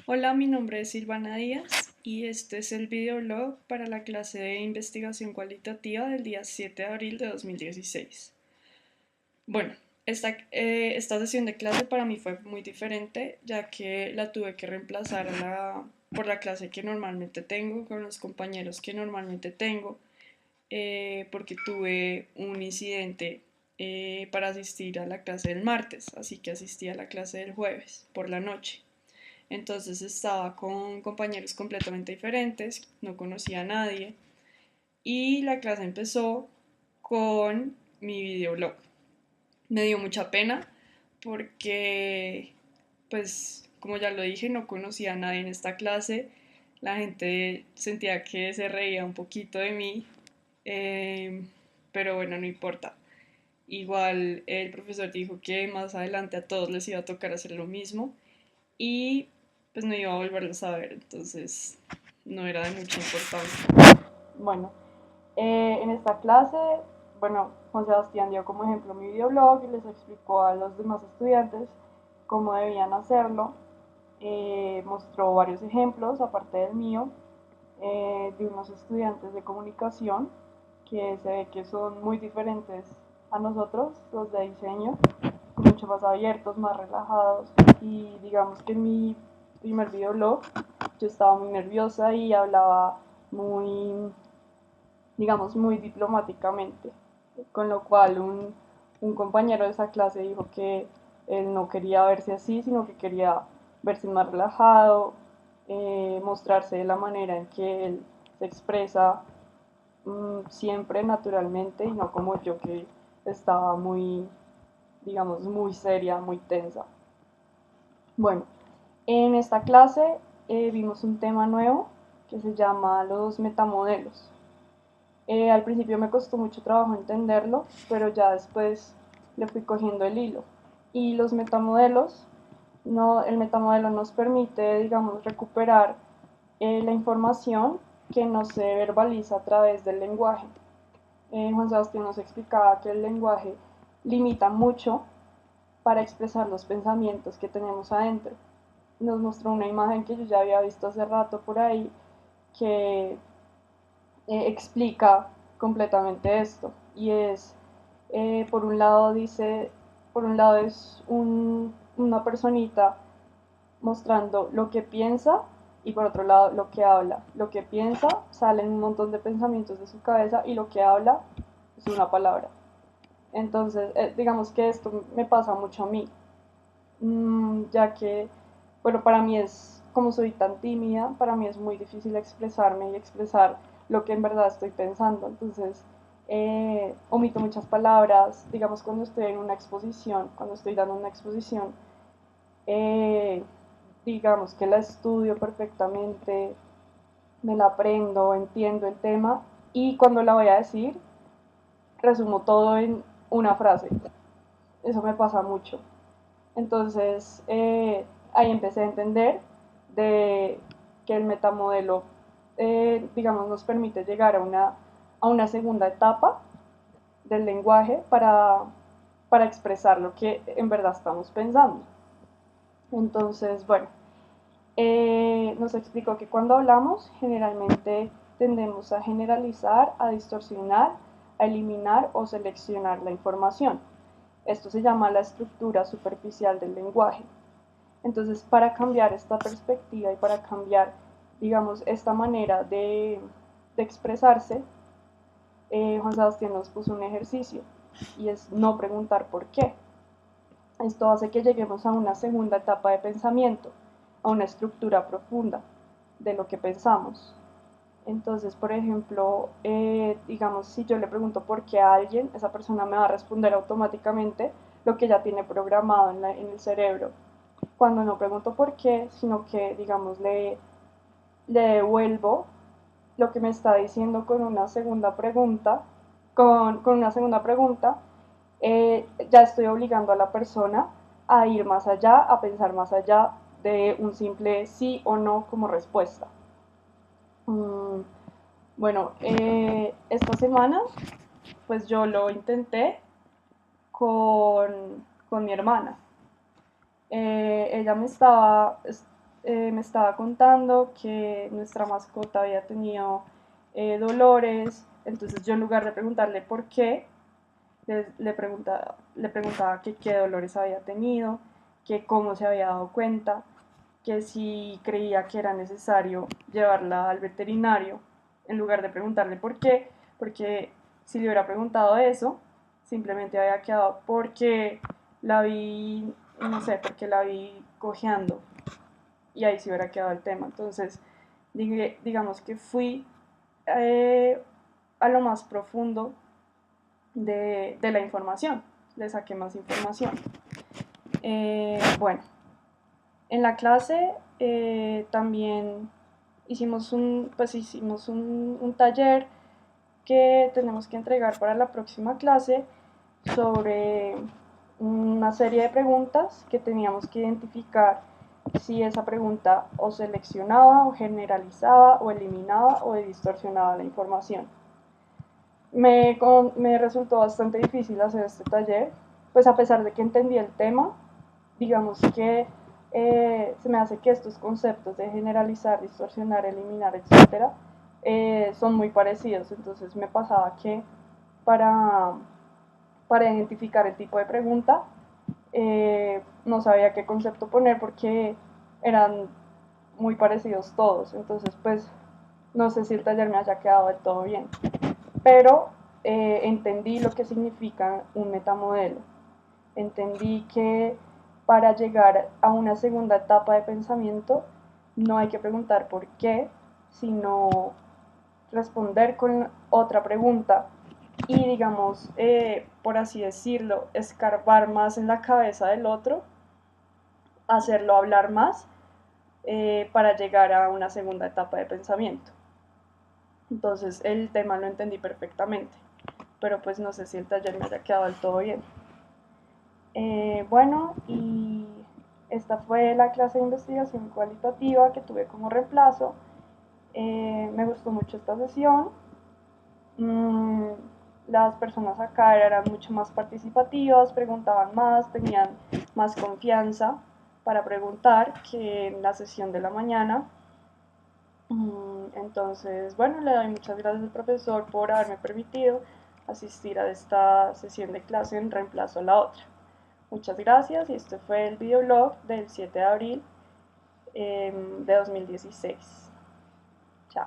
Hola, mi nombre es Silvana Díaz y este es el videoblog para la clase de investigación cualitativa del día 7 de abril de 2016. Bueno, esta sesión de clase para mí fue muy diferente ya que la tuve que reemplazar por la clase que normalmente tengo, con los compañeros que normalmente tengo, porque tuve un incidente para asistir a la clase del martes, así que asistí a la clase del jueves por la noche. Entonces estaba con compañeros completamente diferentes, no conocía a nadie y la clase empezó con mi videoblog. Me dio mucha pena porque, pues, como ya lo dije, no conocía a nadie en esta clase. La gente sentía que se reía un poquito de mí, eh, pero bueno, no importa. Igual el profesor dijo que más adelante a todos les iba a tocar hacer lo mismo y pues no iba a volverlos a ver, entonces no era de mucha importancia. Bueno, en esta clase, bueno, Juan Sebastián dio como ejemplo mi videoblog y les explicó a los demás estudiantes cómo debían hacerlo. Mostró varios ejemplos, aparte del mío, de unos estudiantes de comunicación que se ve que son muy diferentes a nosotros, los de diseño, mucho más abiertos, más relajados. Y digamos que en mi primer videoblog yo estaba muy nerviosa y hablaba muy, digamos, muy diplomáticamente, con lo cual un compañero de esa clase dijo que él no quería verse así, sino que quería verse más relajado, mostrarse de la manera en que él se expresa siempre naturalmente y no como yo que estaba muy, digamos, muy seria, muy tensa. Bueno, en esta clase vimos un tema nuevo que se llama los metamodelos. Al principio me costó mucho trabajo entenderlo, pero ya después le fui cogiendo el hilo. Y los metamodelos, no, el metamodelo nos permite, digamos, recuperar la información que no se verbaliza a través del lenguaje. Juan Sebastián nos explicaba que el lenguaje limita mucho para expresar los pensamientos que tenemos adentro. Nos mostró una imagen que yo ya había visto hace rato por ahí que explica completamente esto y es, por un lado dice, por un lado es una personita mostrando lo que piensa y por otro lado lo que habla. Lo que piensa salen un montón de pensamientos de su cabeza y lo que habla es una palabra. Entonces, digamos que esto me pasa mucho a mí, ya que, bueno, para mí es, como soy tan tímida, para mí es muy difícil expresarme y expresar lo que en verdad estoy pensando. Entonces, omito muchas palabras, digamos, cuando estoy en una exposición, cuando estoy dando una exposición, eh, digamos que la estudio perfectamente, me la aprendo, entiendo el tema y cuando la voy a decir, resumo todo en una frase. Eso me pasa mucho. Entonces, ahí empecé a entender de que el metamodelo, digamos, nos permite llegar a una segunda etapa del lenguaje para expresar lo que en verdad estamos pensando. Entonces, bueno, nos explicó que cuando hablamos generalmente tendemos a generalizar, a distorsionar, a eliminar o seleccionar la información. Esto se llama la estructura superficial del lenguaje. Entonces, para cambiar esta perspectiva y para cambiar, digamos, esta manera de expresarse, Juan Sebastián nos puso un ejercicio y es no preguntar por qué. Esto hace que lleguemos a una segunda etapa de pensamiento, a una estructura profunda de lo que pensamos. Entonces, por ejemplo, digamos, si yo le pregunto por qué a alguien, esa persona me va a responder automáticamente lo que ya tiene programado en el cerebro. Cuando no pregunto por qué, sino que, digamos, le devuelvo lo que me está diciendo con una segunda pregunta, con una segunda pregunta, ya estoy obligando a la persona a ir más allá, a pensar más allá de un simple sí o no como respuesta. Mm, bueno, esta semana pues yo lo intenté con mi hermana. Ella me estaba, me estaba contando que nuestra mascota había tenido dolores, entonces yo en lugar de preguntarle por qué, le preguntaba que qué dolores había tenido, que cómo se había dado cuenta, que si creía que era necesario llevarla al veterinario, en lugar de preguntarle por qué, porque si le hubiera preguntado eso, simplemente había quedado porque la vi, no sé, porque la vi cojeando y ahí se hubiera quedado el tema. Entonces, digamos que fui a lo más profundo de la información, le saqué más información. Bueno, en la clase también hicimos un taller que tenemos que entregar para la próxima clase sobre una serie de preguntas que teníamos que identificar si esa pregunta o seleccionaba o generalizaba o eliminaba o distorsionaba la información. Me resultó bastante difícil hacer este taller, pues a pesar de que entendí el tema, digamos que se me hace que estos conceptos de generalizar, distorsionar, eliminar, etcétera, son muy parecidos. Entonces me pasaba que para, para identificar el tipo de pregunta no sabía qué concepto poner porque eran muy parecidos todos. Entonces, pues no sé si el taller me haya quedado del todo bien, pero entendí lo que significa un metamodelo. Entendí que para llegar a una segunda etapa de pensamiento no hay que preguntar por qué, sino responder con otra pregunta y, digamos, por así decirlo, escarbar más en la cabeza del otro, hacerlo hablar más para llegar a una segunda etapa de pensamiento. Entonces el tema lo entendí perfectamente, pero pues no sé si el taller me haya quedado del todo bien. Bueno, y esta fue la clase de investigación cualitativa que tuve como reemplazo. Me gustó mucho esta sesión. Mm, las personas acá eran mucho más participativas, preguntaban más, tenían más confianza para preguntar que en la sesión de la mañana. Entonces, bueno, le doy muchas gracias al profesor por haberme permitido asistir a esta sesión de clase en reemplazo a la otra. Muchas gracias y este fue el videoblog del 7 de abril de 2016. Chao.